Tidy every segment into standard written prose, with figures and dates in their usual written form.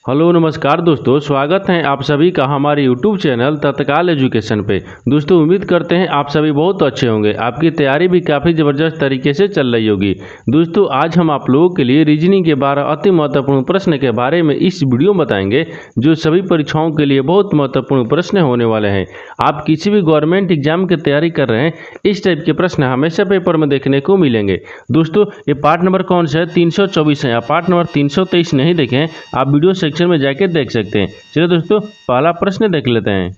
Hello नमस्कार दोस्तों, स्वागत है आप सभी का हमारे यूट्यूब चैनल तत्काल एजुकेशन पे। दोस्तों उम्मीद करते हैं आप सभी बहुत अच्छे होंगे। आपकी तैयारी भी काफ़ी ज़बरदस्त तरीके से चल रही होगी। दोस्तों आज हम आप लोगों के लिए रीजनिंग के 12 अति महत्वपूर्ण प्रश्न के बारे में इस वीडियो में बताएंगे, जो सभी परीक्षाओं के लिए बहुत महत्वपूर्ण प्रश्न होने वाले हैं। आप किसी भी गवर्नमेंट एग्जाम की तैयारी कर रहे हैं, इस टाइप के प्रश्न हमेशा पेपर में देखने को मिलेंगे। दोस्तों ये पार्ट नंबर कौन सा है? 324 है। आप पार्ट नंबर 323 नहीं देखें, आप वीडियो सेक्शन में जाके देख सकते हैं। चलिए दोस्तों पहला प्रश्न देख लेते हैं।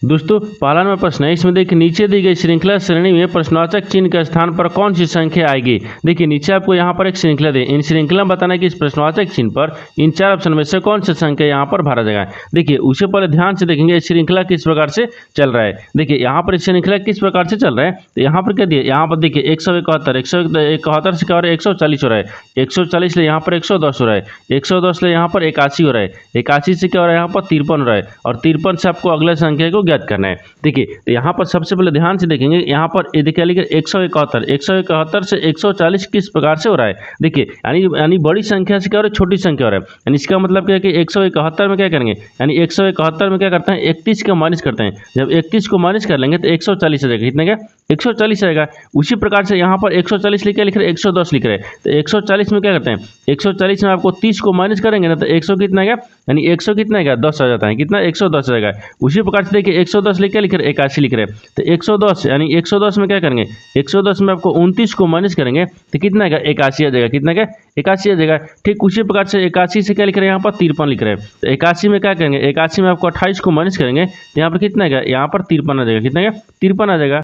दोस्तों पहला नंबर प्रश्न है, इसमें देखिए नीचे दी गई श्रृंखला श्रेणी में प्रश्नवाचक चिन्ह के स्थान पर कौन सी संख्या आएगी। देखिए नीचे आपको यहाँ पर एक श्रृंखला दी, इन श्रृंखला में बताना है कि इस प्रश्नवाचक चिन्ह पर इन चार ऑप्शन में से कौन सी संख्या यहाँ पर भरा जाएगा। देखिए उससे पहले ध्यान से देखेंगे श्रृंखला किस प्रकार से चल रहा है। देखिए यहाँ पर श्रृंखला किस प्रकार से चल रहा है, तो यहाँ पर क्या दिया, यहाँ पर देखिए 171, 171 से क्या हो रहा है, 140 हो रहा है, 140 ले यहाँ पर 110 हो रहा है, 110 ले यहाँ पर 81 हो रहा है, 81 से क्या हो रहा है, यहाँ पर 53 हो रहा है, और 53 से आपको अगले संख्या को ज्ञात करना है। देखिए तो यहाँ पर सबसे पहले ध्यान से देखेंगे, यहाँ पर देखिए लिखा 171 से 140 किस प्रकार से हो रहा है। देखिए यानी बड़ी संख्या से क्या हो रहा है, छोटी संख्या हो रहा है। यानी इसका मतलब क्या है कि 171 में क्या करेंगे, यानी 171 में क्या करते हैं, 31 का माइनस करते हैं। जब 31 को माइनस कर लेंगे तो 140 आ जाएगा। कितना क्या, 140 आएगा। उसी प्रकार से यहाँ पर 140 लिख रहे हैं, 110 लिख रहे हैं, तो 140 में क्या करते हैं, 140 में आपको 30 को माइनस करेंगे ना, तो 100 कितना आएगा, यानी 100 कितना आएगा, 10 आ जाता है। कितना, 110 आएगा। उसी प्रकार से देखिए 110 लिख रहे हैं, 81 लिख रहे हैं, तो 110 यानी 110 में क्या करेंगे, 110 में आपको 29 को माइनस करेंगे तो कितना आएगा, 81 आ जाएगा। कितना क्या, 81 आ जाएगा। ठीक उसी प्रकार से 81 से क्या लिख रहे हैं, यहाँ पर 53 लिख रहे हैं, तो 81 में क्या करेंगे, 81 में आपको 28 को माइनस करेंगे तो यहाँ पर कितना आएगा, यहाँ पर 53 आ जाएगा। कितना क्या, 53 आ जाएगा।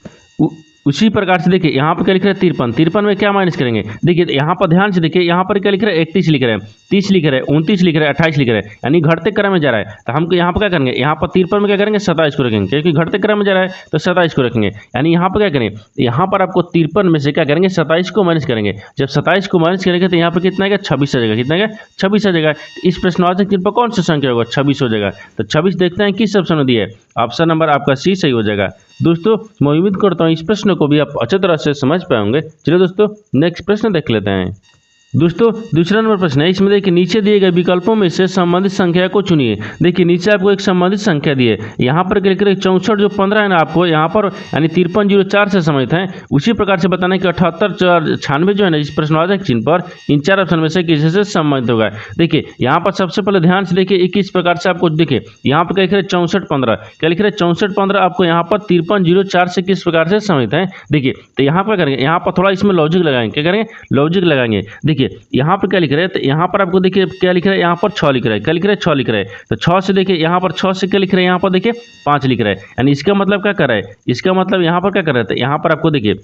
उसी प्रकार से देखिए यहाँ पर क्या लिख रहे हैं, 53 में क्या माइनस करेंगे। देखिए यहाँ पर ध्यान से देखिए, यहाँ पर क्या लिख रहे हैं, 31 लिख रहे हैं, 30 लिख रहे हैं, 29 लिख रहे हैं, 28 लिख रहे हैं, यानी घटते क्रम में जा रहा है। तो हमको यहाँ पर क्या करेंगे, यहाँ पर 53 में क्या करेंगे, 27 को रखेंगे, क्योंकि घटते क्रम में जा रहा है तो 27 को रखेंगे। यानी यहाँ पर क्या करेंगे, यहाँ पर आपको 53 में से क्या करेंगे, 27 को माइनस करेंगे। जब 27 को माइनस करेंगे तो यहाँ पर कितना आएगा, 26 आ जाएगा। कितना आएगा, 26 आ जाएगा। इस प्रश्नवाचक चिन्ह पर कौन सा संख्या होगा, 26 हो जाएगा। तो 26 देखते हैं किस ऑप्शन में दिया है, ऑप्शन नंबर आपका सी सही हो जाएगा। दोस्तों मैं उम्मीद करता हूँ इस प्रश्न को भी आप अच्छी तरह से समझ पाएंगे। चलिए दोस्तों नेक्स्ट प्रश्न देख लेते हैं। दोस्तों दूसरा नंबर प्रश्न है, इसमें देखिए नीचे दिए गए विकल्पों में से संबंधित संख्या को चुनिए। देखिए नीचे आपको एक संबंधित संख्या दी है, यहाँ पर क्लिक करें 64 जो 15 है ना, आपको यहाँ पर यानी 5304 से संबंधित है। उसी प्रकार से बताना है कि 7896 जो है ना, इस प्रश्नवाचक चिन्ह पर इन चार ऑप्शन में से किसी से संबंधित होगा। देखिए यहाँ पर सबसे पहले ध्यान से देखिए किस प्रकार से आपको देखिए, यहाँ पर क्या लिख रहे 6415, क्या लिख रहे 6415 आपको यहाँ पर 5304 से किस प्रकार से संबंधित है। देखिए तो यहाँ पर करेंगे, यहाँ पर थोड़ा इसमें लॉजिक लगाएंगे, क्या करेंगे, लॉजिक लगाएंगे। देखिए यहाँ पर क्या लिख रहे हैं, तो यहाँ पर आपको देखिए क्या लिख रहा है, यहाँ पर 6 लिख रहा है, क्या लिख रहा है, 6 लिख रहा है। तो 6 से देखिए यहाँ पर 6 से क्या लिख रहे हैं, यहाँ पर देखिए 5 लिख रहा है। यानी इसका मतलब क्या कर रहा है, इसका मतलब यहाँ पर क्या कर रहे थे, यहाँ पर आपको देखिए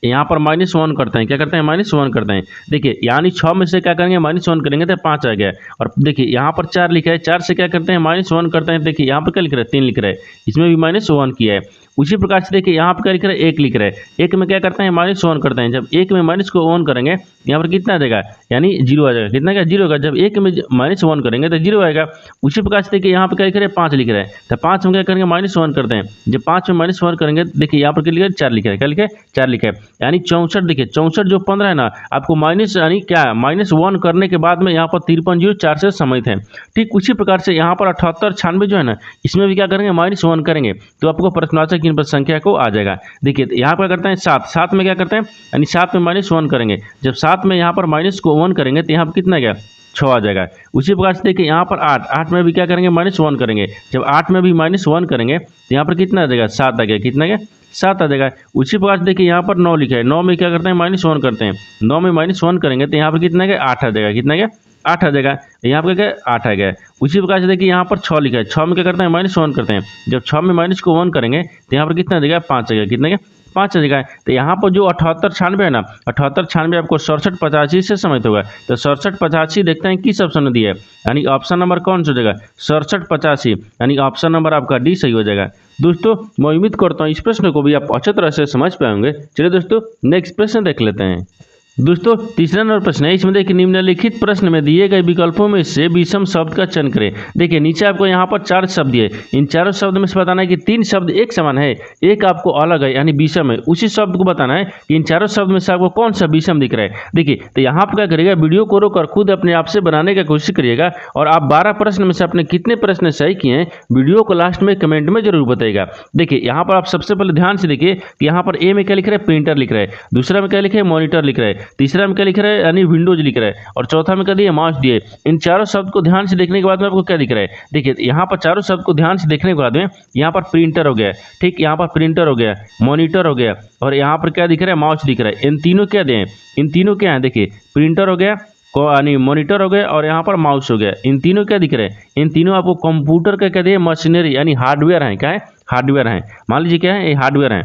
यहाँ पर -1 करते हैं, क्या करते हैं, -1 करते हैं। देखिए यानी 6 में से क्या करेंगे, -1 करेंगे तो 5 आ गया। और देखिए यहाँ पर 4 लिखा है, 4 से क्या करते हैं, -1 करते हैं। देखिए यहाँ पर क्या लिख रहा है, 3 लिख रहा है, इसमें भी -1 किया है। उसी प्रकार से देखिए यहाँ पर क्या लिख रहा है, 1 लिख रहा है, 1 में क्या करते हैं, -1 करते हैं। जब 1 में माइनस को 1 करेंगे यहाँ पर कितना आ जाएगा, यानी 0 आ जाएगा। कितना का 0 होगा, जब 1 में -1 करेंगे तो 0 आएगा। उसी प्रकार से देखिए यहाँ पर क्या लिख रहे हैं, 5 लिख रहा है, तो 5 में क्या करेंगे, -1 करते हैं। जब 5 में -1 करेंगे देखिए यहाँ पर क्या लिखा है, 4 लिखा है, क्या लिखा है, 4 लिखा है। यानी 64 देखिए 64 जो 15 है ना, आपको माइनस यानी क्या -1 करने के बाद में यहाँ पर 5304 से संबंधित है। ठीक उसी प्रकार से यहाँ पर 7896 जो है ना, इसमें भी क्या करेंगे, -1 करेंगे तो आपको प्रश्नवाचक चिन्ह पर संख्या को आ जाएगा। देखिए यहाँ पर करते हैं 7 में क्या करते हैं, यानी 7 में -1 करेंगे। जब 7 में यहाँ पर माइनस को 1 करेंगे तो यहाँ पर कितना गया, 6 आ जाएगा। उसी प्रकार से देखिए यहाँ पर 8 में भी क्या करेंगे, -1 करेंगे। जब 8 में भी -1 करेंगे तो यहाँ पर कितना आ जाएगा, 7 आ गया। कितना गया, 7 आ जाएगा। उसी प्रकार से देखिए यहाँ पर 9 लिखा है, 9 में क्या करते हैं, -1 करते हैं। 9 में -1 करेंगे तो यहाँ पर कितना गया, 8 आ जाएगा। कितना गया, 8 आ जाएगा। यहाँ पर क्या, 8 आ गया। उसी प्रकार से देखिए यहाँ पर 6 लिखा है, 6 में क्या करते हैं, -1 करते हैं। जब 6 में माइनस को 1 करेंगे तो यहाँ पर कितना आ जाएगा, 5 आ गया। कितना गया, 5 आ जाएगा। तो यहाँ पर जो 7896 है ना, 7896 आपको 6785 से समझ होगा। तो 6785 देखते हैं किस ऑप्शन में दिया है, यानी ऑप्शन नंबर कौन सा हो जाएगा, 6785, यानी ऑप्शन नंबर आपका डी सही हो जाएगा। दोस्तों मैं उम्मीद करता हूँ इस प्रश्न को भी आप अच्छी तरह से समझ पाएंगे। चलिए दोस्तों नेक्स्ट प्रश्न देख लेते हैं। दोस्तों तीसरा नंबर प्रश्न है, इसमें देखिए निम्नलिखित प्रश्न में दिए गए विकल्पों में से विषम शब्द का चयन करें। देखिए नीचे आपको यहाँ पर 4 शब्द दिए, इन चारों शब्द में से बताना है कि 3 शब्द एक समान है, एक आपको अलग है यानी विषम है। उसी शब्द को बताना है कि इन चारों शब्द में से आपको कौन सा विषम दिख रहा है। देखिए तो यहाँ पर क्या करिएगा, वीडियो को रोककर खुद अपने आप से बनाने की कोशिश करिएगा और आप 12 प्रश्न में से अपने कितने प्रश्न सही किए हैं वीडियो को लास्ट में कमेंट में जरूर बताइएगा। देखिए यहाँ पर आप सबसे पहले ध्यान से देखिए कि यहाँ पर ए में क्या लिख रहा है, प्रिंटर लिख रहा है, दूसरा में क्या लिखा है, मॉनिटर लिख रहा है, तीसरा में क्या लिख रहा है यानी विंडोज लिख रहा है, और चौथा में क्या दिया, माउस दिए। इन चारों शब्द को ध्यान से देखने के बाद में आपको क्या दिख रहा है, देखिए यहाँ पर चारों शब्द को ध्यान से देखने के बाद में यहाँ पर प्रिंटर हो गया, ठीक, यहाँ पर प्रिंटर हो गया, मॉनिटर हो गया, और यहाँ पर क्या दिख रहा है, माउस दिख रहा है। इन तीनों क्या दें, इन तीनों क्या है, देखिए प्रिंटर हो गया यानी मॉनिटर हो गया और यहाँ पर माउस हो गया। इन तीनों क्या दिख रहे हैं, इन तीनों आपको कंप्यूटर का क्या दिए, मशीनरी यानी हार्डवेयर है। क्या है, हार्डवेयर है। मान लीजिए क्या है, ये हार्डवेयर है।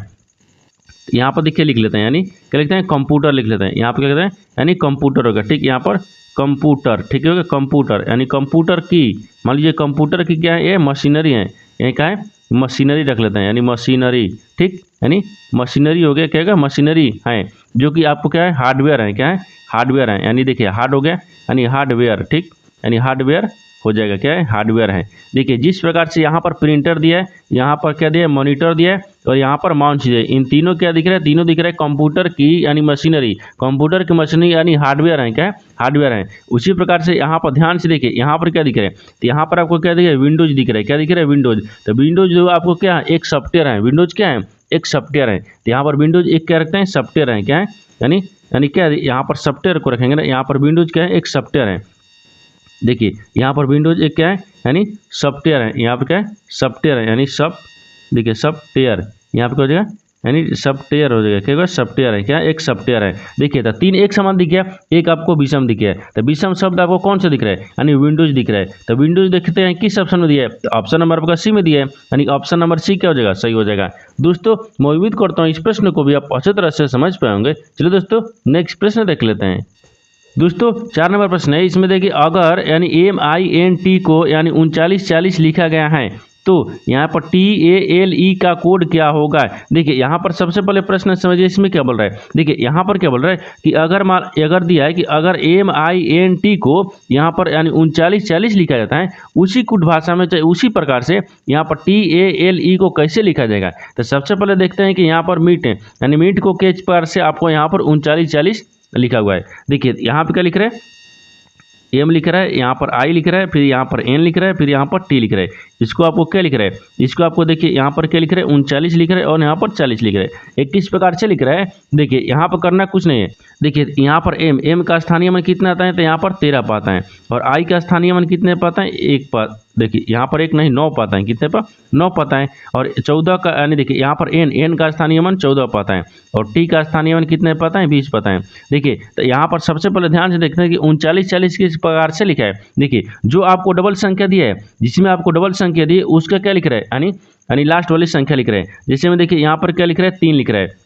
यहाँ पर देखिए लिख लेते हैं, यानी क्या लिखते हैं, कंप्यूटर लिख लेते हैं। यहाँ पर क्या कहते हैं, यानी कंप्यूटर होगा, ठीक, यहाँ पर कंप्यूटर, ठीक है, कंप्यूटर यानी कंप्यूटर की, मान लीजिए कंप्यूटर की क्या है, ये मशीनरी है, ये क्या है, मशीनरी रख लेते हैं, यानी मशीनरी, ठीक, यानी मशीनरी हो गया, क्या है, मशीनरी है, जो कि आपको क्या है, हार्डवेयर है। क्या है, हार्डवेयर है, यानी देखिए हार्ड हो गया यानी हार्डवेयर, ठीक, यानी हार्डवेयर हो जाएगा, क्या है, हार्डवेयर है। देखिए जिस प्रकार से यहाँ पर प्रिंटर दिया है, यहाँ पर क्या दिया है, मॉनिटर दिया है, और यहाँ पर माउस दिया है। इन तीनों क्या दिख रहा है, तीनों दिख रहा है कंप्यूटर की यानी मशीनरी, कंप्यूटर की मशीनरी यानी हार्डवेयर है। क्या है, हार्डवेयर है। उसी प्रकार से यहाँ पर ध्यान से देखिए, यहाँ पर क्या दिख रहा है, तो यहाँ पर आपको क्या दिख रहा है, विंडोज दिख रहा है। क्या दिख रहा है, विंडोज। तो विंडोज जो आपको क्या है, एक सॉफ्टवेयर है। विंडोज क्या है, एक सॉफ्टवेयर है। तो यहाँ पर विंडोज एक क्या रखते हैं, सॉफ्टवेयर है। क्या है, यानी क्या है, यहाँ पर सॉफ्टवेयर को रखेंगे ना, यहाँ पर विंडोज क्या है, एक सॉफ्टवेयर है। देखिए यहाँ पर विंडोज एक क्या है, यानी सॉफ्टवेयर है। यहाँ पर क्या है, सॉफ्टवेयर है, यानी सब, देखिए सॉफ्टवेयर, यहाँ पर क्या हो जाएगा, यानी सॉफ्टवेयर हो जाएगा। क्या होगा, सॉफ्टवेयर है। क्या, एक सॉफ्टवेयर है। देखिए तो 3 एक समान दिख गया, एक आपको विषम दिख गया। तो विषम शब्द आपको कौन सा दिख रहा है, यानी विंडोज दिख रहा है। तो विंडोज देखते हैं किस ऑप्शन में दिया है, तो ऑप्शन नंबर आपका सी में दिया है, यानी ऑप्शन नंबर सी क्या हो जाएगा, सही हो जाएगा। दोस्तों मैं उम्मीद करता हूँ इस प्रश्न को भी आप अच्छी तरह से समझ पाए होंगे। चलिए दोस्तों नेक्स्ट प्रश्न देख लेते हैं। दोस्तों 4 नंबर प्रश्न है, इसमें देखिए अगर यानी MINT को यानी 3940 लिखा गया है तो यहाँ पर TALE का कोड क्या होगा। देखिए यहाँ पर सबसे पहले प्रश्न समझिए, इसमें क्या बोल रहा है। देखिए यहाँ पर क्या बोल रहा है कि अगर दिया है कि अगर MINT को यहाँ पर यानी 3940 लिखा जाता है, उसी कुट भाषा में चाहे उसी प्रकार से यहाँ पर TALE को कैसे लिखा जाएगा। तो सबसे पहले देखते हैं कि यहाँ पर मीट है, यानी मीट को केच पर से आपको यहाँ पर 3940 लिखा हुआ है। देखिए यहाँ पे क्या लिख रहा है, एम लिख रहा है, यहाँ पर आई लिख रहा है, फिर यहाँ पर एन लिख रहा है, फिर यहाँ पर टी लिख रहा है। इसको आपको क्या लिख रहा है, इसको आपको देखिए यहाँ पर क्या लिख रहा है, 39 लिख रहा है और यहाँ पर 40 लिख रहा है। एक किस प्रकार से लिख रहा है, देखिए यहाँ पर करना कुछ नहीं है। देखिए यहाँ पर एम का स्थानीय मान कितना आता है, तो यहाँ पर 13 पाता है, और आई का स्थानीय मान कितने पाता है, 1 पाता। देखिए यहाँ पर 1 नहीं 9 पाता है, कितने पर 9 पाता है, और 14 का यानी देखिए यहाँ पर एन का स्थानीय मान 14 पाता है, और टी का स्थानीय मान कितने पाता है, 20 पाता है। देखिए तो यहाँ पर सबसे पहले ध्यान से देखते हैं कि 3940 किस प्रकार से लिखा है। देखिए जो आपको डबल संख्या दी है, जिसमें आपको डबल संख्या दी है, उसका क्या लिख रहा है, यानी लास्ट वाली संख्या लिख रहे हैं। जैसे में देखिए यहाँ पर क्या लिख रहा है, 3 लिख रहा है।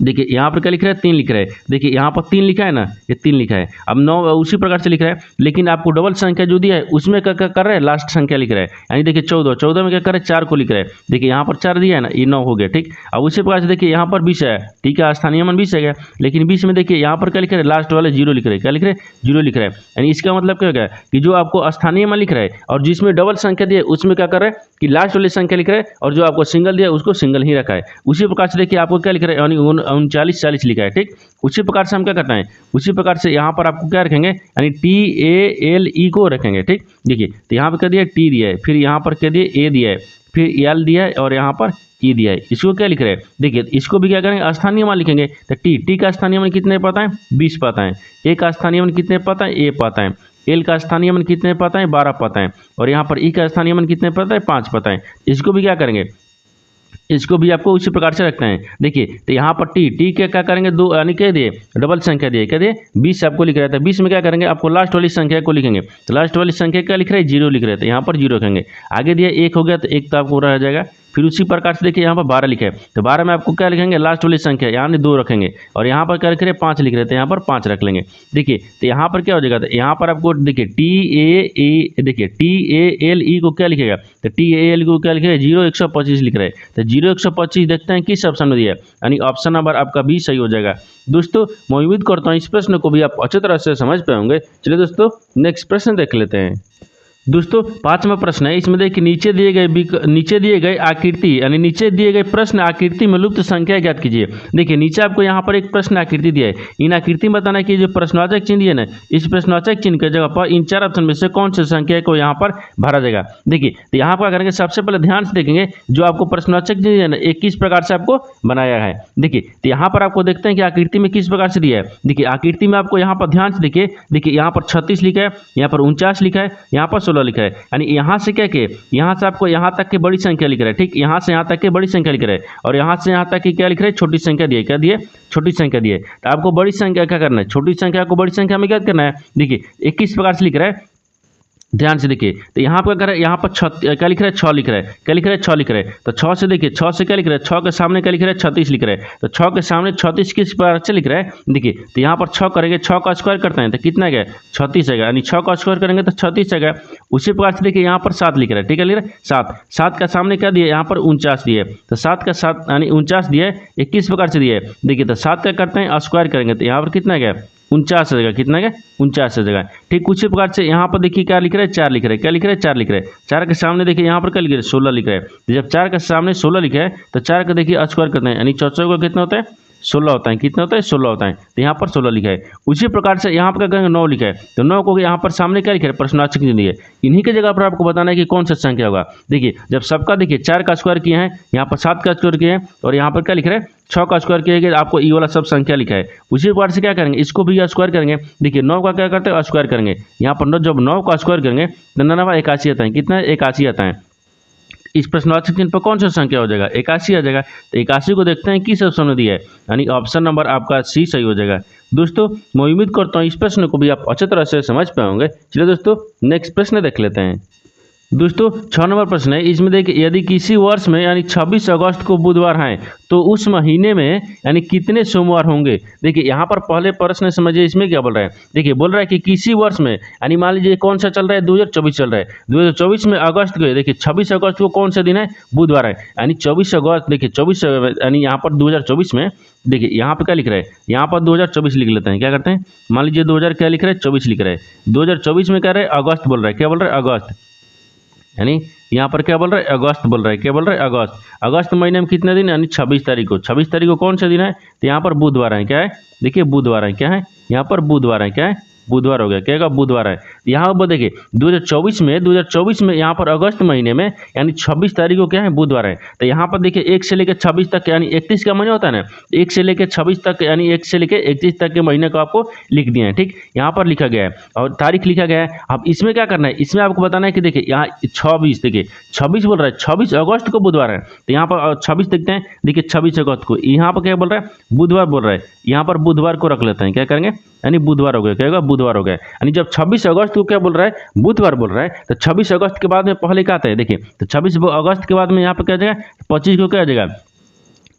देखिए यहाँ पर क्या लिख रहा है, 3 लिख रहा है। देखिए यहाँ पर 3 लिखा है ना, ये 3 लिखा है। अब 9 उसी प्रकार से लिख रहा है, लेकिन आपको डबल संख्या जो दिया है उसमें क्या कर रहा है, लास्ट संख्या लिख रहा है। यानी देखिए 14 में क्या कर रहा है, 4 को लिख रहा है। देखिए यहाँ पर 4 दिया है ना, ये 9 हो गया, ठीक। अब उसी प्रकार से देखिए यहाँ पर 20 है, ठीक है, स्थानीय मान 20 है, लेकिन 20 में देखिए यहाँ पर क्या लिख रहा है, लास्ट वाले 0 लिख रहे हैं। क्या लिख रहे हैं, 0 लिख रहा है। यानी इसका मतलब क्या होगा कि जो आपको स्थानीय मान लिख रहा है और जिसमें डबल संख्या दिया है उसमें क्या कर रहा है कि लास्ट वाली संख्या लिख रहा है, और जो आपको सिंगल दिया है उसको सिंगल ही रखा है। उसी प्रकार से देखिए आपको क्या लिख रहा है, यानी 3940 लिखा है, ठीक। उसी प्रकार से हम क्या करना है, उसी प्रकार से यहाँ पर आपको क्या रखेंगे, यानी TALE को रखेंगे, ठीक। देखिए तो यहाँ पर क्या दिया है, टी दिया है, फिर यहाँ पर क्या दिया है, ए दिया है, फिर एल दिया है, और यहाँ पर ई दिया है। इसको क्या लिख रहे हैं, देखिए इसको भी क्या करेंगे, स्थानीय मान लिखेंगे। तो टी का स्थानीय मान कितने पाता है, 20 पाता है। ए का स्थानीय मान कितने पाता है, ए पाता है। एल का स्थानीय मान कितने पाता है, 12 पाता है, और यहाँ पर ई का स्थानीय मान कितने पाता है, 5 पाता है। इसको भी क्या करेंगे, इसको भी आपको उसी प्रकार से रखना है। देखिए तो यहाँ पर टी के क्या करेंगे, 2 यानी क्या दिए, डबल संख्या दिए, क्या दिए, 20 आपको लिख रहा था। 20 में क्या करेंगे, आपको लास्ट वाली संख्या को लिखेंगे। तो लास्ट वाली संख्या क्या लिख रहे हैं, 0 लिख रहे थे, यहाँ पर 0 रखेंगे। आगे दिया 1 हो गया, तो 1 तो आपको रह जाएगा, फिर उसी प्रकार से देखिए यहाँ पर 12 लिखा है, तो 12 में आपको क्या लिखेंगे, लास्ट वाली संख्या यानी 2 रखेंगे, और यहाँ पर क्या लिख रहे हैं 5 लिख रहे थे, यहाँ पर 5 रख लेंगे। देखिए तो यहाँ पर क्या हो जाएगा, तो यहाँ पर आपको देखिए TAL को क्या लिखेगा, तो TAL को क्या लिखेगा 0 125 लिख रहे हैं, तो 0 125 देखते हैं किस ऑप्शन में दिया है, यानी ऑप्शन नंबर आपका बी सही हो जाएगा। दोस्तों मैं उम्मीद करता हूँ इस प्रश्न को भी आप अच्छी तरह से समझ पाए होंगे। चलिए दोस्तों नेक्स्ट प्रश्न देख लेते हैं। दोस्तों 5वां प्रश्न है, इसमें देखिए नीचे दिए गए आकृति यानी नीचे दिए गए प्रश्न आकृति में लुप्त संख्या ज्ञात कीजिए। देखिए नीचे आपको यहाँ पर एक प्रश्न आकृति दिया है, इन आकृति में बताना कि जो प्रश्नवाचक चिन्ह दिए ना, इस प्रश्नवाचक चिन्ह के जगह पर इन 4 ऑप्शन में से कौन सी संख्या को यहाँ पर भरा जाएगा। देखिए तो यहाँ पर करेंगे, सबसे पहले ध्यान से देखेंगे जो आपको प्रश्नवाचक चिन्ह दिया ना, एक किस प्रकार से आपको बनाया है। देखिए तो यहाँ पर आपको देखते हैं कि आकृति में किस प्रकार से दिया है। देखिए आकृति में आपको यहाँ पर ध्यान से देखिए यहाँ पर 36 लिखा है, यहाँ पर 49 लिखा है, यहाँ पर 16 लिखा है, यानी यहाँ से क्या के यहाँ से आपको यहाँ तक की बड़ी संख्या लिख रहा है, ठीक, यहाँ से यहाँ तक की बड़ी संख्या लिख रहा है, और यहाँ से यहाँ तक की क्या लिख रहा है, छोटी संख्या दिए, क्या दिए, छोटी संख्या दिए। तो आपको बड़ी संख्या क्या करना है, छोटी संख्या को बड़ी संख्या में क्या करना है। देखिए 21 प्रकार से लिख रहा है, ध्यान से देखिए तो यहाँ पर क्या, यहाँ पर क्या लिख रहा है, 6 लिख रहा है, क्या लिख रहा है, 6 लिख रहा है। तो 6 से देखिए, 6 से क्या लिख रहा है, 6 के सामने क्या लिख रहा है, 36 लिख रहा है। तो 6 के सामने 36 किस प्रकार से लिख रहा है। देखिए तो यहाँ पर 6 करेंगे, 6 का स्क्वायर करते हैं तो कितना गया, 36 आएगा, यानी 6 का स्क्वायर करेंगे तो 36 आएगा। उसी प्रकार से देखिए यहाँ पर 7 लिख रहा है, ठीक है, लिख रहा है 7, 7 का सामने क्या दिया, यहाँ पर 49 दिए, तो 7 का 7 यानी 49 दिए, 21 प्रकार से दिए। देखिए तो 7 का करते हैं स्क्वायर करेंगे तो यहाँ पर कितना गया, 49 जगह, कितना गया 49 जगह। ठीक उसी प्रकार से यहाँ पर देखिए क्या लिख रहा है, 4 लिख रहा है, क्या लिख रहा है, 4 लिख रहा है। 4 के सामने देखिए यहाँ पर क्या लिख रहा है, 16 लिख रहा है। तो जब 4 के सामने 16 लिखा है तो 4 का देखिए स्क्वायर करते हैं, यानी 4 का कितना होता है, 16 होता है, कितना होता है, 16 होता है। तो यहाँ पर 16 लिखा है। उसी प्रकार से यहाँ पर क्या करेंगे, 9 लिखा है, तो 9 को यहाँ पर सामने क्या लिखा है, प्रश्नवाचक चिन्ह दिए, इन्हीं की जगह पर आपको बताना है कि कौन सा संख्या होगा। देखिए जब सबका देखिए 4 का स्क्वायर किए हैं, यहाँ पर 7 का स्क्वायर किए हैं, और यहाँ पर क्या लिख रहे हैं, 6 का स्क्वायर किया, आपको ये वाला सब संख्या लिखा है। उसी प्रकार से क्या करेंगे, इसको भी स्क्वायर करेंगे। देखिए 9 का क्या करते हैं, स्क्वायर करेंगे, यहाँ पर जब 9 का स्क्वायर करेंगे तो 9 81 आता है, कितना 81 आता है। इस प्रश्नवाचक चिन्ह पर कौन सा संख्या हो जाएगा, 81 आ जाएगा। तो 81 को देखते हैं किस ऑप्शन में दिया है, यानी ऑप्शन नंबर आपका सी सही हो जाएगा। दोस्तों मैं उम्मीद करता हूँ इस प्रश्न को भी आप अच्छी तरह से समझ पाए होंगे। चलिए दोस्तों नेक्स्ट प्रश्न देख लेते हैं। दोस्तों 6 नंबर प्रश्न है, इसमें देखिए यदि किसी वर्ष में यानी 26 अगस्त को बुधवार है तो उस महीने में यानी कितने सोमवार होंगे। देखिए यहाँ पर पहले प्रश्न समझिए, इसमें क्या बोल रहा है। देखिए बोल रहा है कि किसी वर्ष में यानी मान लीजिए कौन सा चल रहा है, 2024 चल रहा है, 2024 में अगस्त को देखिए 26 अगस्त को कौन सा दिन है, बुधवार है, यानी 24 अगस्त। देखिए 24 यानी यहाँ पर 2024 में देखिए यहाँ पर क्या लिख रहा है, यहाँ पर 2024 लिख लेते हैं। क्या करते हैं, मान लीजिए 2000 क्या लिख रहा है, 24 लिख रहा है, 2024 में क्या रहा है, अगस्त बोल रहा है, क्या बोल रहा है, अगस्त, यानी यहाँ पर क्या बोल रहा है, अगस्त बोल रहा है, क्या बोल रहा है, अगस्त। अगस्त महीने में कितने दिन, यानी 26 तारीख को। 26 तारीख को कौन सा दिन है, तो यहाँ पर बुधवार है, क्या है, देखिए बुधवार है, क्या है, यहाँ पर बुधवार है, क्या है, बुधवार हो गया, क्या बुधवार है। यहाँ पर देखिए 2024 में यहाँ पर अगस्त महीने में यानी 26 तारीख को क्या है, बुधवार है। तो यहाँ पर देखिए 1 से लेकर 26 तक यानी 31 का महीना होता है ना, 1 से लेकर 26 तक यानी 1 से लेकर 31 तक के महीने को आपको लिख दिया है। ठीक, यहाँ पर लिखा गया है और तारीख लिखा गया है। अब इसमें क्या करना है, इसमें आपको बताना है कि देखिए यहाँ 26, देखिए 26 बोल रहा है, 26 अगस्त को बुधवार है, तो यहाँ पर 26 देखते हैं। देखिए 26 अगस्त को, यहाँ पर क्या बोल रहा है, बुधवार बोल रहा है, यहाँ पर बुधवार को रख लेते हैं। क्या करेंगे, यानी बुधवार हो गया, क्या होगा, बुधवार हो गया। यानी जब 26 अगस्त को क्या बोल रहा है, बुधवार बोल रहा है, तो 26 अगस्त के बाद में पहले क्या आता है, देखिए तो 26 अगस्त के बाद में यहाँ पर क्या जाएगा, 25 को क्या जाएगा,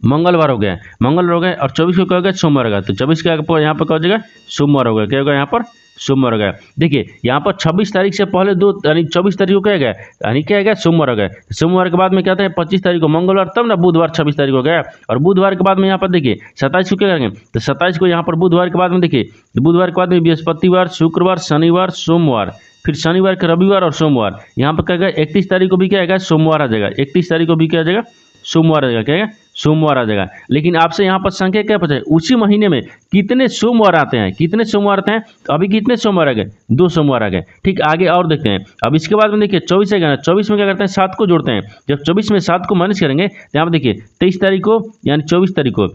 मंगलवार हो गया, मंगलवार हो गया, और 24 को क्या हो गया, सोमवार हो गया। तो 24 का यहाँ पर क्या हो जाएगा, सोमवार हो गया, क्या होगा, यहाँ पर सोमवार हो गया। देखिए यहाँ पर 26 तारीख से पहले 2 यानी 24 तारीख को क्या गया, यानी क्या गया, सोमवार हो गया। सोमवार के बाद में क्या था, 25 तारीख को मंगलवार, तब ना बुधवार 26 तारीख को गया। और बुधवार के बाद में यहाँ पर देखिए 27 को क्या करेंगे, तो 27 को यहाँ पर बुधवार के बाद में देखिए, बुधवार के बाद में बृहस्पतिवार, शुक्रवार, शनिवार, सोमवार, फिर शनिवार के रविवार और सोमवार। यहाँ पर क्या गया, 31 तारीख को भी क्या आएगा, सोमवार आ जाएगा। 31 तारीख को भी क्या आ जाएगा, सोमवार आ जाएगा, क्या है, सोमवार आ जाएगा। लेकिन आपसे यहाँ पर संख्या क्या पूछा है, उसी महीने में कितने सोमवार आते हैं, कितने सोमवार आते हैं। तो अभी कितने सोमवार आ गए, 2 सोमवार आ गए। ठीक, आगे और देखते हैं। अब इसके बाद में देखिए 24 आएगा ना, 24 में क्या करते हैं, 7 को जोड़ते हैं। जब 24 में 7 को माइनस करेंगे तो यहाँ पर देखिए 23 तारीख को यानी 24 तारीख को,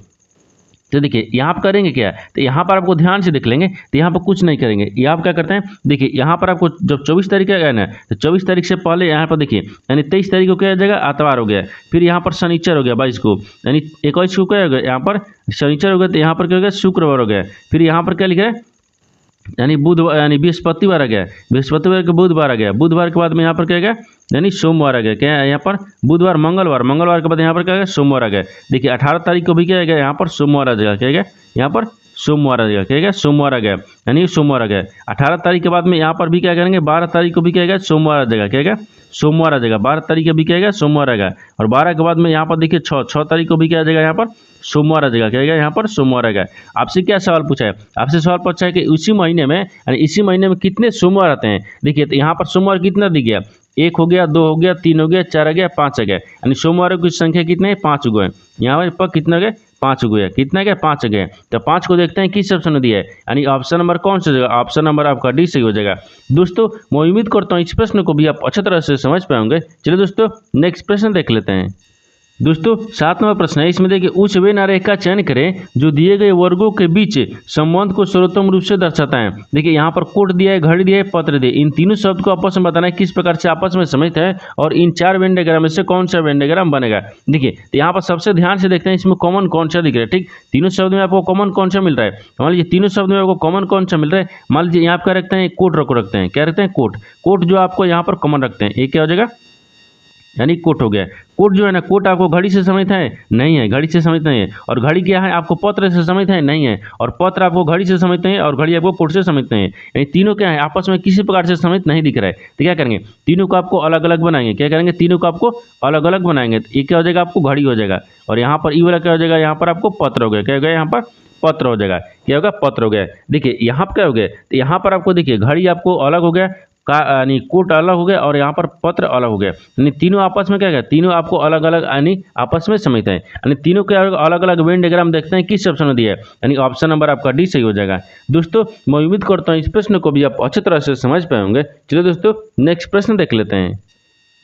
तो देखिए यहाँ पर करेंगे क्या, तो यहाँ पर आपको ध्यान से देख लेंगे, तो यहाँ पर कुछ नहीं करेंगे। यहाँ पर क्या करते हैं, देखिए यहाँ पर आपको जब 24 तारीख का ना, तो 24 तारीख से पहले यहाँ पर देखिए यानी 23 तारीख को क्या हो जाएगा, आतवार हो गया। फिर यहाँ पर शनिचर हो गया 22 को, यानी 21 को क्या हो गया, यहाँ पर शनिचर हो गया। तो यहाँ पर क्या हो गया, शुक्रवार हो गया। फिर यहाँ पर क्या लिखा है, यानी बुधवार, यानी बृहस्पतिवार आ गया, बृहस्पतिवार के बुधवार आ गया, बुधवार के बाद में यहाँ पर क्या आ गया, यानी सोमवार आ गया। क्या है यहाँ पर बुधवार, मंगलवार, मंगलवार के बाद यहाँ पर क्या आ गया, सोमवार आ गया। देखिए 18 तारीख को भी क्या आ गया, यहाँ पर सोमवार आ जाएगा। क्या आ गया, यहाँ पर सोमवार आ जाएगा। क्या आ गया, सोमवार आ गया, यानी सोमवार आ गया। 18 तारीख के बाद में यहाँ पर भी क्या करेंगे, 12 तारीख को भी क्या आ गया, सोमवार आ जाएगा। क्या आ गया, सोमवार आ जाएगा। 12 तारीख को भी क्या आ गया, सोमवार आ गया। और 12 के बाद में यहाँ पर देखिए 6 तारीख को भी क्या आ जाएगा, यहाँ पर सोमवार आ जाएगा। क्या आ गया, यहाँ पर सोमवार आ गया। आपसे क्या सवाल पूछा है, आपसे सवाल पूछा है कि उसी महीने में, यानी इसी महीने में कितने सोमवार आते हैं। देखिए तो यहाँ पर सोमवार कितना दिख गया, 1 हो गया, 2 हो गया, 3 हो गया, 4 हो गया, 5 हो गया। यानी सोमवारों की संख्या कितने हैं, 5 गए। यहाँ पर कितना गए, 5 गए। कितना गया, 5 गए। तो 5 को देखते हैं किस ऑप्शन में दिया है, यानी ऑप्शन नंबर कौन सा जगह, ऑप्शन नंबर आपका डी सही हो जाएगा। दोस्तों मैं उम्मीद करता हूँ इस प्रश्न को भी आप अच्छी तरह से समझ पाएंगे। चलिए दोस्तों नेक्स्ट प्रश्न देख लेते हैं। दोस्तों 7 नंबर प्रश्न है, इसमें देखिए उच्च व्यय आरेख का चयन करें जो दिए गए वर्गों के बीच संबंध को सर्वोत्तम रूप से दर्शाता है। देखिए यहाँ पर कोट दिया है, घड़ी दिया है, पत्र दिया है। इन तीनों शब्द को आपस में बताना है किस प्रकार से आपस में समझते हैं और इन 4 वेन डायग्राम में से कौन सा वेन डायग्राम बनेगा। देखिए तो यहाँ पर सबसे ध्यान से देखते हैं इसमें कॉमन कौन सा दिख रहा है। ठीक, तीनों शब्द में आपको कॉमन कौन सा मिल रहा है, मान लीजिए तीनों शब्द में आपको कॉमन कौन सा मिल रहा है। मान लीजिए यहाँ पर रखते हैं कोट रखते हैं, क्या रखते हैं, कोट। कोट जो आपको यहाँ पर कॉमन रखते हैं, ये क्या हो जाएगा, यानी कोट हो गया। कोट जो है ना, कोट आपको घड़ी से समझता है, नहीं है, घड़ी से समझते नहीं है। और घड़ी क्या है, आपको पत्र से समझते हैं, नहीं है। और पत्र आपको घड़ी से समझते हैं और घड़ी आपको कोट से समझते हैं। यानी तीनों क्या है, आपस में किसी प्रकार से समझ नहीं दिख रहा है। तो क्या करेंगे, तीनों को आपको अलग अलग बनाएंगे। क्या करेंगे, तीनों को आपको अलग अलग बनाएंगे। तो ये क्या हो जाएगा, आपको घड़ी हो जाएगा। और यहाँ पर ई वाला क्या हो जाएगा, यहाँ पर आपको पत्र हो गया। क्या हो गया, यहाँ पर पत्र हो जाएगा। क्या होगा, पत्र हो गया। देखिए यहाँ पर क्या हो गया, तो यहाँ पर आपको देखिए घड़ी आपको अलग हो गया, का यानी कोट अलग हो गया और यहाँ पर पत्र अलग हो गया। यानी तीनों आपस में क्या है, तीनों आपको अलग अलग यानी आपस में समझते हैं। यानी तीनों के अलग अलग वेन डायग्राम देखते हैं किस ऑप्शन में दिया है, यानी ऑप्शन नंबर आपका डी सही हो जाएगा। दोस्तों मैं उम्मीद करता हूँ इस प्रश्न को भी आप अच्छी तरह से समझ पाए होंगे। चलिए दोस्तों नेक्स्ट प्रश्न देख लेते हैं।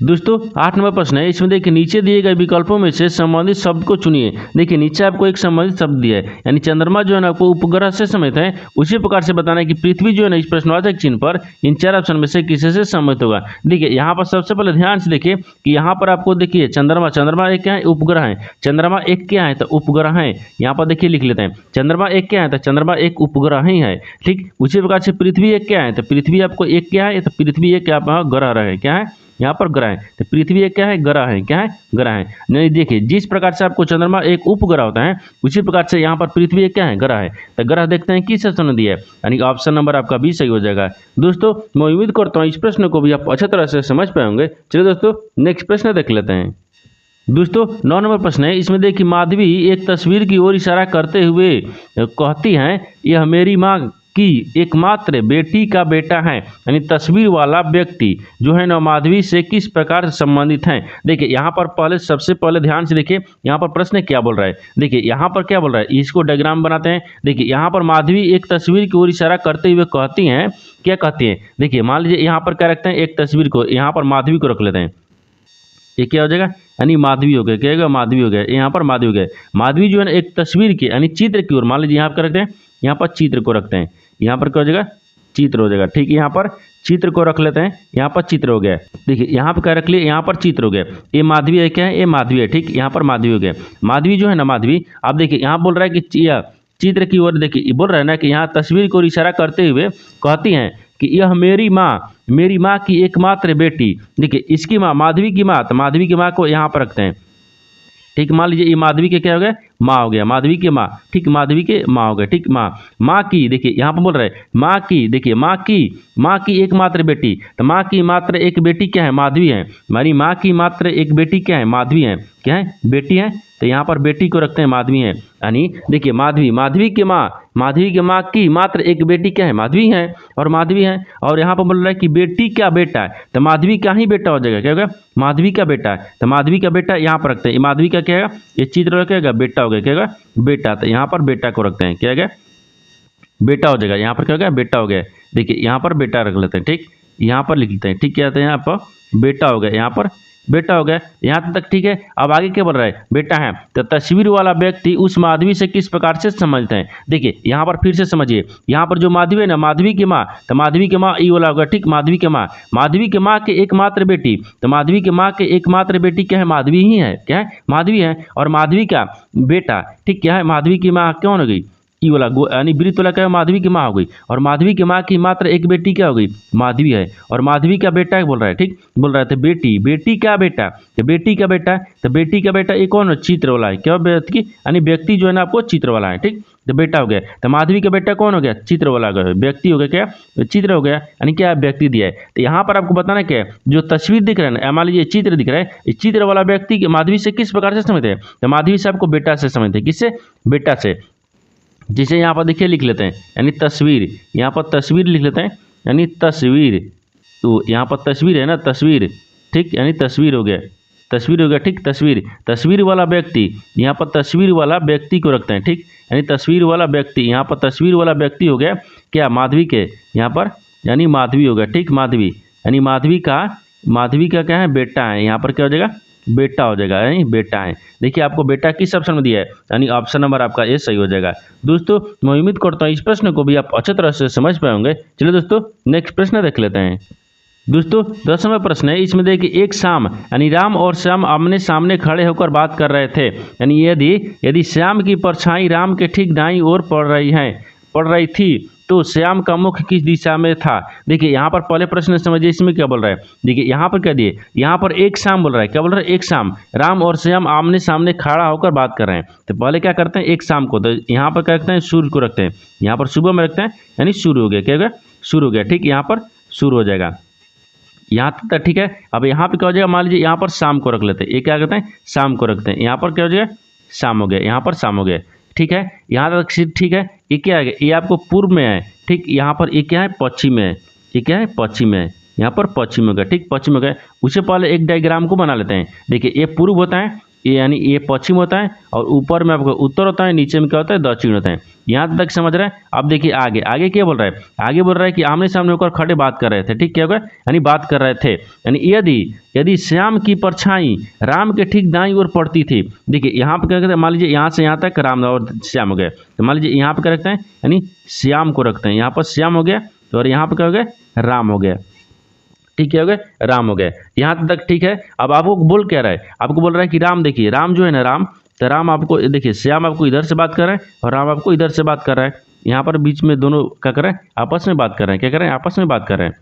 दोस्तों 8 नंबर प्रश्न है, इसमें देखिए नीचे दिए गए विकल्पों में से संबंधित शब्द को चुनिए। देखिए नीचे आपको एक संबंधित शब्द दिया है, यानी चंद्रमा जो है ना आपको उपग्रह से समझते हैं, उसी प्रकार से बताना है कि पृथ्वी जो है ना इस प्रश्नवाचक चिन्ह पर इन 4 ऑप्शन में से किसी से सम्मिलित होगा। देखिए यहाँ पर सबसे पहले ध्यान से देखिए कि यहाँ पर आपको देखिए चंद्रमा एक क्या है, उपग्रह है। चंद्रमा एक क्या है, तो उपग्रह है। यहाँ पर देखिए लिख लेते हैं, चंद्रमा एक क्या है, तो चंद्रमा एक उपग्रह ही है। ठीक, उसी प्रकार से पृथ्वी एक क्या है, तो पृथ्वी आपको एक क्या है, तो पृथ्वी एक ग्रह है। क्या है, यहाँ पर ग्रह है। तो पृथ्वी एक क्या है, ग्रह है। क्या है, ग्रह है। नहीं देखिए जिस प्रकार से आपको चंद्रमा एक उपग्रह होता है, उसी प्रकार से यहाँ पर पृथ्वी एक क्या है, ग्रह है। तो ग्रह देखते हैं किस ऑप्शन में दिया है, यानी ऑप्शन नंबर आपका बी सही हो जाएगा। दोस्तों मैं उम्मीद करता हूँ इस प्रश्न को भी आप अच्छी तरह से समझ पाएंगे। चलिए दोस्तों नेक्स्ट प्रश्न देख लेते हैं। दोस्तों 9 नंबर प्रश्न है, इसमें देखिए माधवी एक तस्वीर की ओर इशारा करते हुए कहती हैं, यह मेरी माँ की एकमात्र बेटी का बेटा है। यानी तस्वीर वाला व्यक्ति जो है ना माधवी से किस प्रकार से संबंधित है। देखिए यहाँ पर पहले सबसे पहले ध्यान से देखिए यहाँ पर प्रश्न क्या बोल रहा है। देखिए यहाँ पर क्या बोल रहा है, इसको डायग्राम बनाते हैं। देखिए यहाँ पर माधवी एक तस्वीर की ओर इशारा करते हुए कहती हैं, क्या कहती हैं। देखिए मान लीजिए यहाँ पर क्या रखते हैं, एक तस्वीर को, यहाँ पर माधवी को रख लेते हैं। ये क्या हो जाएगा, यानी माधवी हो गया। क्या होगा, माधवी हो गया। यहाँ पर माधवी हो गया। माधवी जो है ना एक तस्वीर की यानी चित्र की ओर, मान लीजिए यहाँ पर रखते हैं, यहाँ पर चित्र को रखते हैं। यहाँ पर क्या हो जाएगा, चित्र हो जाएगा। ठीक है, यहाँ पर चित्र को रख लेते हैं, यहाँ पर चित्र हो गया। देखिए यहाँ पर क्या रख लिया, यहाँ पर चित्र हो गया। ये माधवी है, क्या है, ये माधवी है। ठीक, यहाँ पर माधवी हो गया। माधवी जो है ना माधवी, आप देखिए यहाँ बोल रहा है कि चित्र की ओर, देखिए बोल रहा है ना कि यहाँ तस्वीर को इशारा करते हुए कहती हैं कि यह मेरी माँ की एकमात्र बेटी। देखिए इसकी माँ, माधवी की माँ, तो माधवी की माँ को यहाँ पर रखते हैं। ठीक, मान लीजिए ये माधवी के क्या हो गया, माँ हो गया, माधवी के माँ। ठीक, माधवी के माँ हो गया। ठीक, माँ की, देखिए यहाँ पर बोल रहा है माँ की, देखिए माँ की एकमात्र बेटी। तो माँ की मात्र एक बेटी क्या है, माधवी है। हमारी माँ की मात्र एक बेटी क्या है, माधवी है। क्या है, बेटी है। तो यहाँ पर बेटी को रखते हैं, माधवी है। यानी देखिए माधवी की माँ की मात्र एक बेटी क्या है, माधवी है। और माधवी है, और यहाँ पर बोल रहा है कि बेटी क्या बेटा है, तो माधवी का ही बेटा हो जाएगा। क्या होगा, माधवी का बेटा है। तो माधवी का बेटा यहाँ पर रखते हैं। माधवी का क्या है, ये चित्र क्या होगा, बेटा हो गया। क्या होगा, बेटा। तो यहाँ पर बेटा को रखते हैं। क्या होगा, बेटा हो जाएगा। यहाँ पर क्या हो गया, बेटा हो गया। देखिए यहाँ पर बेटा रख लेते हैं। ठीक, यहाँ पर लिख लेते हैं। ठीक, क्या कहते हैं, यहाँ पर बेटा हो गया, यहाँ पर बेटा हो गया। यहाँ तक ठीक है। अब आगे क्या बोल रहा है, बेटा है। तो तस्वीर वाला व्यक्ति उस माधवी से किस प्रकार से समझते हैं। देखिए यहाँ पर फिर से समझिए, यहाँ पर जो माधवी है ना, माधवी की माँ, तो माधवी की माँ ई वाला होगा। ठीक, माधवी की माँ के एकमात्र बेटी। तो माधवी की माँ के एकमात्र बेटी क्या है, माधवी ही है। क्या है, माधवी है। और माधवी का बेटा, ठीक, क्या है, माधवी की माँ कौन हो गई, ई वाला यानी वृत्त वाला क्या है, माधवी की माँ हो गई, और माधवी की माँ की मात्र एक बेटी क्या हो गई, माधवी है, और माधवी का बेटा है बोल रहा है, ठीक बोल रहा है। तो बेटी, बेटी क्या बेटा, तो बेटी का बेटा, तो बेटी का बेटा ये कौन है, चित्र वाला है, क्या व्यक्ति यानी व्यक्ति जो है ना आपको चित्र वाला है, ठीक। तो बेटा हो गया, तो माधवी का बेटा कौन हो गया, चित्र वाला हो गया, व्यक्ति हो गया, क्या चित्र हो गया, यानी क्या व्यक्ति दिया है। तो यहाँ पर आपको बताना क्या है, जो तस्वीर दिख रहा है ना, मान लीजिए चित्र दिख रहा है, इस चित्र वाला व्यक्ति माधवी से किस प्रकार से समझते हैं, तो माधवी से आपको बेटा से समझते हैं, किससे, बेटा से। जिसे यहाँ पर देखिए लिख लेते हैं, यानी तस्वीर, यहाँ पर तस्वीर लिख लेते हैं, यानी तस्वीर, तो यहाँ पर तस्वीर है ना, तस्वीर, ठीक, यानी तस्वीर हो गया, तस्वीर हो गया, ठीक, तस्वीर, तस्वीर वाला व्यक्ति, यहाँ पर तस्वीर वाला व्यक्ति को रखते हैं, ठीक, यानी तस्वीर वाला व्यक्ति, यहाँ पर तस्वीर वाला व्यक्ति हो गया क्या, माधवी के, यहाँ पर यानी माधवी हो गया, ठीक, माधवी, यानी माधवी का क्या है, बेटा है, यहाँ पर क्या हो जाएगा, बेटा हो जाएगा, यानी बेटा है। देखिए आपको बेटा किस ऑप्शन में दिया है, यानी ऑप्शन नंबर आपका ए सही हो जाएगा। दोस्तों मैं उम्मीद करता हूँ इस प्रश्न को भी आप अच्छी तरह से समझ पाए होंगे। चलिए दोस्तों नेक्स्ट प्रश्न देख लेते हैं। दोस्तों 10वां प्रश्न है, इसमें देखिए एक शाम यानी राम और श्याम आमने सामने खड़े होकर बात कर रहे थे, यानी यदि श्याम की परछाई राम के ठीक दाईं ओर पड़ रही थी तो श्याम का मुख किस दिशा में था। देखिए यहाँ पर पहले प्रश्न समझिए, इसमें क्या बोल रहा है, देखिए यहाँ पर क्या दिए, यहाँ पर एक शाम बोल रहा है, क्या बोल रहा है, एक शाम, राम और श्याम आमने सामने खड़ा होकर बात कर रहे हैं। तो पहले क्या करते हैं, एक शाम को, तो यहाँ पर क्या रखते हैं, सूर्य को रखते हैं, यहाँ पर सुबह में रखते हैं, यानी शुरू हो गया, क्या हो गया, शुरू हो गया, ठीक, यहाँ पर शुरू हो जाएगा, यहाँ तक ठीक है। अब यहाँ पे क्या हो जाएगा, मान लीजिए यहाँ पर शाम को रख लेते हैं, ये क्या करते हैं, शाम को रखते हैं, यहाँ पर क्या हो जाएगा, शाम हो गया, यहाँ पर शाम हो गया, ठीक है, यहाँ तक ठीक है। ये क्या है, ये आपको पूर्व में है, ठीक, यहाँ पर ये क्या है, पश्चिम में है, ये क्या है, पश्चिम में है, यहाँ पर पश्चिम हो गया, ठीक, पश्चिम हो गया। उससे पहले एक डायग्राम को बना लेते हैं। देखिए ये पूर्व होता है, ये यानी ये पश्चिम होता है, और ऊपर में आपको उत्तर होता है, नीचे में क्या होता है, दक्षिण होता है। यहाँ तक समझ रहे हैं। अब देखिए आगे क्या बोल रहा है, आगे बोल रहा है कि आमने सामने होकर खड़े बात कर रहे थे, ठीक, क्या होगा, यानी बात कर रहे थे, यानी यदि श्याम की परछाई राम के ठीक दाईं ओर पड़ती थी। देखिए यहाँ पे क्या कहते हैं, मान लीजिए यहाँ से यहाँ तक राम और श्याम हो गए, तो मान लीजिए यहाँ पे क्या रखते हैं, यानी श्याम को रखते हैं, यहाँ पर श्याम हो गया, तो और यहाँ पे क्या हो गया, राम हो गया, ठीक है, हो गया, राम हो गया, यहाँ तक ठीक है। अब आपको बोल क्या रहा है, आपको बोल रहा है कि राम, देखिए राम जो है ना, राम, तो राम आपको देखिए, श्याम आपको इधर से बात कर रहा है और राम आपको इधर से बात कर रहा है, यहाँ पर बीच में दोनों क्या कर रहे हैं, आपस में बात कर रहे हैं, क्या कर रहे हैं, आपस में बात कर रहे हैं।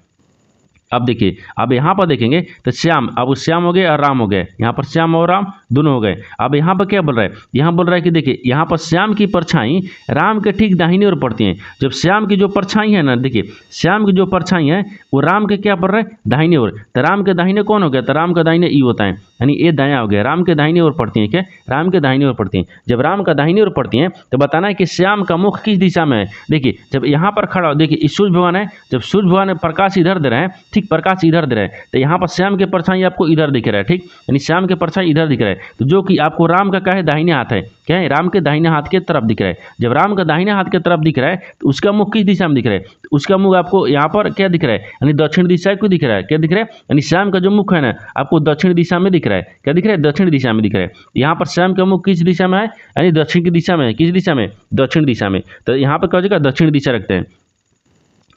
अब देखिए, अब यहाँ पर देखेंगे तो श्याम, अब श्याम हो गए और राम हो गए, यहाँ पर श्याम और राम दोनों हो गए। अब यहाँ पर क्या बोल रहा है, यहाँ बोल रहा है कि देखिए यहाँ पर श्याम की परछाई राम के ठीक दाहिनी ओर पड़ती हैं। जब श्याम की जो परछाई है ना, देखिए श्याम की जो परछाई है वो राम के क्या पड़ रहा है, दाहिनी ओर। तो राम के दाहिने कौन हो गया, तो राम का दाहिने ई होता है, यानी ये दायां हो गया, राम के दाहिनी ओर पड़ती हैं, क्या, राम के दाहिनी ओर पड़ती हैं। जब राम का दाहिनी ओर पड़ती हैं तो बताना है कि श्याम का मुख किस दिशा में है। देखिए जब यहाँ पर खड़ा हो, देखिए सूर्य भगवान है, जब सूर्य भगवान प्रकाश इधर दे रहे हैं, ठीक, प्रकाश इधर दे रहे हैं, तो यहाँ पर श्याम के परछाई आपको इधर दिख रहा है, ठीक, यानी श्याम के परछाई इधर दिख रहा है, तो जो कि आपको राम का क्या है, दाहिने हाथ है, क्या है, राम के दाहिने हाथ के तरफ दिख रहा है। जब राम का दाहिने हाथ के तरफ दिख रहा है तो उसका मुख किस दिशा में दिख रहा है, तो उसका मुख आपको यहाँ पर क्या दिख रहा है, यानी दक्षिण दिशा को दिख रहा है, क्या दिख रहा है, यानी श्याम का जो मुख है ना आपको दक्षिण दिशा में दिख रहा है, क्या दिख रहा है, दक्षिण दिशा में दिख रहा है। यहाँ पर श्याम का मुख किस दिशा में है, यानी दक्षिण की दिशा में है, किस दिशा में, दक्षिण दिशा में। तो यहाँ पर क्या हो जाएगा, दक्षिण दिशा रखते हैं,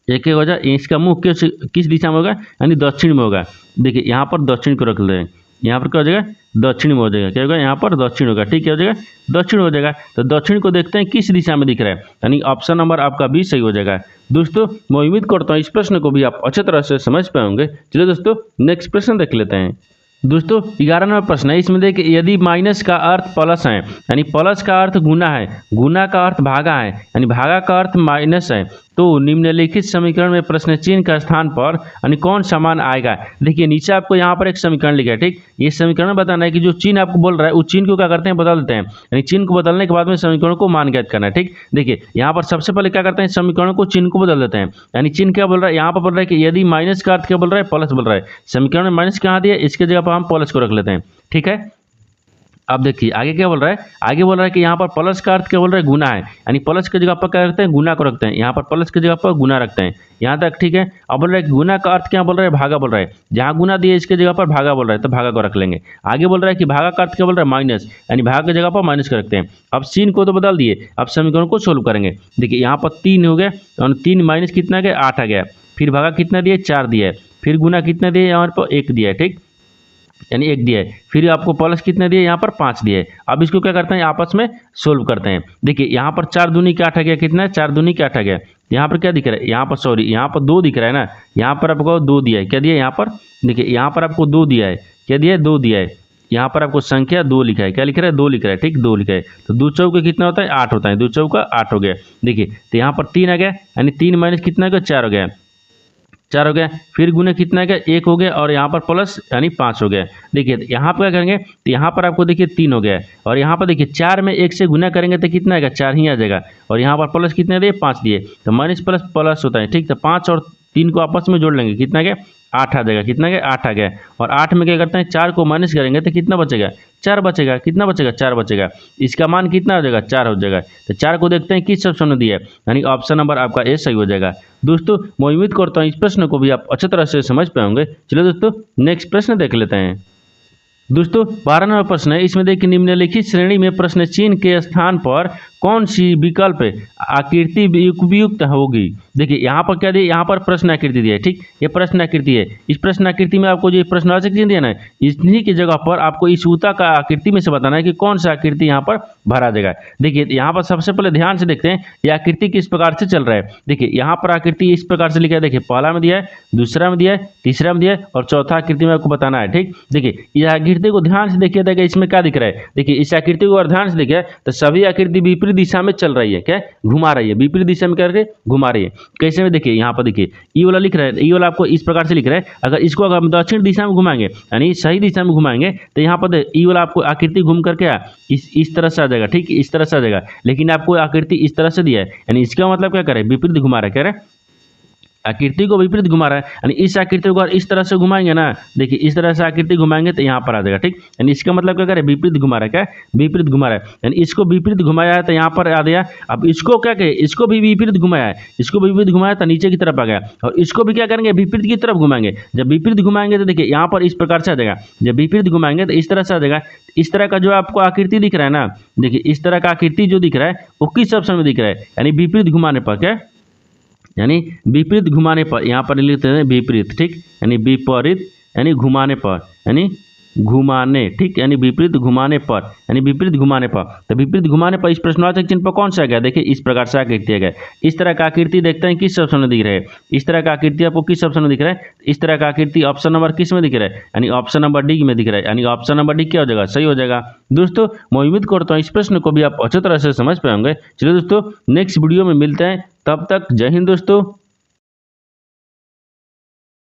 एक हो जाए, इसका मुख किस दिशा में होगा, यानी दक्षिण में होगा। देखिए यहाँ पर दक्षिण को रख लेते हैं, यहाँ पर क्या हो जाएगा, दक्षिण में हो जाएगा, क्या होगा, यहाँ पर दक्षिण होगा, ठीक, क्या हो जाएगा, दक्षिण हो जाएगा। तो दक्षिण को देखते हैं किस दिशा में दिख रहा है, यानी ऑप्शन नंबर आपका बी सही हो जाएगा। दोस्तों मैं उम्मीद करता हूँ इस प्रश्न को भी आप अच्छे तरह से समझ पाए होंगे। चलिए दोस्तों नेक्स्ट प्रश्न देख लेते हैं। दोस्तों 11वां प्रश्न है, इसमें देखिए यदि माइनस का अर्थ प्लस है, यानी प्लस का अर्थ गुना है, गुना का अर्थ भागा है, यानी भागा का अर्थ माइनस है, तो निम्नलिखित समीकरण में प्रश्न चिन्ह का स्थान पर यानी कौन सा मान आएगा। देखिए नीचे आपको यहाँ पर एक समीकरण लिखा है, ठीक, ये समीकरण बताना है कि जो चिन्ह आपको बोल रहा है उस चिन्ह को क्या करते हैं, बदल देते हैं, यानी चिन्ह को बदलने के बाद में समीकरण को मान ज्ञात करना है, ठीक। देखिए यहाँ पर सबसे पहले क्या करते हैं, समीकरण को चिन्ह को बदल देते हैं, यानी चिन्ह क्या बोल रहा है, यहाँ पर बोल रहा है कि यदि माइनस का अर्थ क्या बोल रहा है, प्लस बोल रहा है, समीकरण में माइनस कहाँ दिया, इसके जगह पर हम प्लस को रख लेते हैं, ठीक है। अब देखिए आगे क्या बोल रहा है, आगे बोल रहा है कि यहाँ पर प्लस का अर्थ क्या बोल रहा है, गुना है, यानी प्लस की जगह पर क्या रखते हैं, गुना को रखते हैं, यहाँ पर प्लस की जगह पर गुना रखते हैं, यहाँ तक ठीक है। अब बोल रहा है गुना का अर्थ क्या बोल रहा है, भागा बोल रहा है, जहाँ गुना दिए इसके जगह पर भागा बोल रहा है, तो भागा को रख लेंगे। आगे बोल रहा है कि भागा का अर्थ क्या बोल रहा है, माइनस, यानी भागा की जगह पर माइनस को रखते हैं। अब चिन्ह को तो बदल दिए, अब समीकरण को सोल्व करेंगे। देखिए यहाँ पर 3 हो गए, और 3 माइनस कितना गया, 8 आ गया, फिर भागा कितना दिए, 4 दिया है, फिर गुना कितना दिए, यहाँ पर 1 दिया है, ठीक। यानी 1 दिया है, फिर आपको प्लस कितने दिए, यहाँ पर 5 दिए है। अब इसको क्या करते हैं, आपस में सोल्व करते हैं। देखिए यहाँ पर 4 दूनी के 8 आ गया, कितना है, 4 दूनी के 8 आ गया। यहाँ पर क्या दिख रहा है, यहाँ पर सॉरी यहाँ पर 2 दिख रहा है ना, यहाँ पर आपको 2 दिया है, क्या दिया है यहाँ पर, देखिए यहाँ पर आपको 2 दिया है, क्या दिया है, 2 दिया है। यहाँ पर आपको संख्या 2 लिखा है, क्या लिख रहा है, 2 लिख रहा है, ठीक, 2 लिखा है। तो 2 चौके कितना होता है, 8 होता है, 2 चौका 8 हो गया। देखिए तो यहाँ पर 3 आ गया, यानी 3 माइनस कितना हो गया, 4 हो गया, 4 हो गया। फिर गुने कितना हो गया, 1 हो गया, और यहाँ पर प्लस यानी 5 हो गया। देखिए यहाँ पर क्या करेंगे, तो यहाँ पर आपको देखिए 3 हो गया, और यहाँ पर देखिए 4 में 1 से गुना करेंगे तो कितना आएगा, 4 ही आ जाएगा। और यहाँ पर प्लस कितने दिए, 5 दिए, तो माइनस प्लस प्लस होता है, ठीक। तो 5 और 3 को आपस में जोड़ लेंगे, कितना गया, 8 आ जाएगा, कितना गया, 8 आ गया। और 8 में क्या करते हैं, 4 को माइनस करेंगे तो कितना बचेगा, 4 बचेगा, कितना बचेगा, 4 बचेगा। इसका मान कितना हो जाएगा, 4 हो जाएगा। तो 4 को देखते हैं किस ऑप्शन में दिया है, यानी ऑप्शन नंबर आपका ए सही हो जाएगा। दोस्तों मैं उम्मीद करता हूँ इस प्रश्न को भी आप अच्छी तरह से समझ पाएंगे। चलिए दोस्तों नेक्स्ट प्रश्न देख लेते हैं। दोस्तों 12 नंबर प्रश्न है, इसमें देखिए निम्नलिखित श्रेणी में प्रश्न चिन्ह के स्थान पर कौन सी विकल्प आकृति उपयुक्त होगी। देखिए यहाँ पर क्या दिया, यहाँ पर प्रश्न आकृति दिया है, ठीक, ये प्रश्न आकृति है। इस प्रश्न आकृति में आपको जो प्रश्नवाचक चिन्ह दिया ना, इन्हीं की जगह पर आपको इस सूता का आकृति में से बताना है कि कौन सा आकृति यहाँ पर भरा जाएगा। देखिए यहाँ पर सबसे पहले ध्यान से देखते हैं ये आकृति किस प्रकार से चल रहा है। देखिए यहाँ पर आकृति इस प्रकार से लिखा है, देखिए पहला में दिया है, दूसरा में दिया है, तीसरा में दिया है, और चौथा आकृति में आपको बताना है, ठीक। देखिए इस आकृति को ध्यान से देखिए, देखिए इसमें क्या दिख रहा है। देखिए इस आकृति को अगर ध्यान से देखिए तो सभी आकृति विपरीत दिशा में चल रही है, क्या घुमा रही है, विपरीत दिशा में करके घुमा रही है। कैसे में, देखिए यहाँ पर देखिए ई वाला लिख रहा है, ई वाला आपको इस प्रकार से लिख रहा है। अगर इसको अगर हम दक्षिण दिशा में घुमाएंगे यानी सही दिशा में घुमाएंगे तो यहाँ पर ई वाला आपको आकृति घूम करके इस तरह से आ जाएगा, ठीक, इस तरह से आ जाएगा। लेकिन आपको आकृति इस तरह से दिया है, यानी इसका मतलब क्या करे, विपरीत घुमा रहा है, कह रहे आकृति को विपरीत घुमा रहा है। यानी इस आकृति को इस तरह से घुमाएंगे ना, देखिए इस तरह से आकृति घुमाएंगे तो यहाँ पर आ जाएगा, ठीक। यानी इसका मतलब क्या करे, विपरीत घुमा रहा है, क्या विपरीत घुमा रहा है। यानी इसको विपरीत घुमाया है तो यहाँ पर आ गया। अब इसको क्या कहे, इसको भी विपरीत घुमाया है, इसको विपरीत घुमाया तो नीचे की तरफ आ गया। और इसको भी क्या करेंगे, विपरीत की तरफ घुमाएंगे। जब विपरीत घुमाएंगे तो देखिए यहाँ पर इस प्रकार से आ जाएगा, जब विपरीत घुमाएंगे तो इस तरह से आ जाएगा। इस तरह का जो आपको आकृति दिख रहा है ना, देखिए इस तरह का आकृति जो दिख रहा है वो किस ऑप्शन में दिख रहा है, यानी विपरीत घुमाने पर, क्या यानी विपरीत घुमाने पर, यहाँ पर लिखते हैं विपरीत, ठीक, यानी विपरीत यानी घुमाने पर, यानी घुमाने, ठीक, यानी विपरीत घुमाने पर, यानी विपरीत घुमाने पर। तो विपरीत घुमाने पर इस प्रश्नवाचक चिन्ह पर कौन सा आ गया, देखिए इस प्रकार से आकृति आ गया। इस तरह का आकृति देखते हैं किस ऑप्शन में दिख रहा है, इस तरह का आकृति आपको किस ऑप्शन में दिख रहा है, इस तरह का आकृति ऑप्शन नंबर किस में दिख रहा है, यानी ऑप्शन नंबर डी में दिख रहा है। यानी ऑप्शन नंबर डी क्या हो जाएगा, सही हो जाएगा। दोस्तों मैं उम्मीद करता हूँ इस प्रश्न को भी आप अच्छी तरह से समझ पाएंगे। चलिए दोस्तों नेक्स्ट वीडियो में मिलते हैं, तब तक जय हिंद दोस्तों।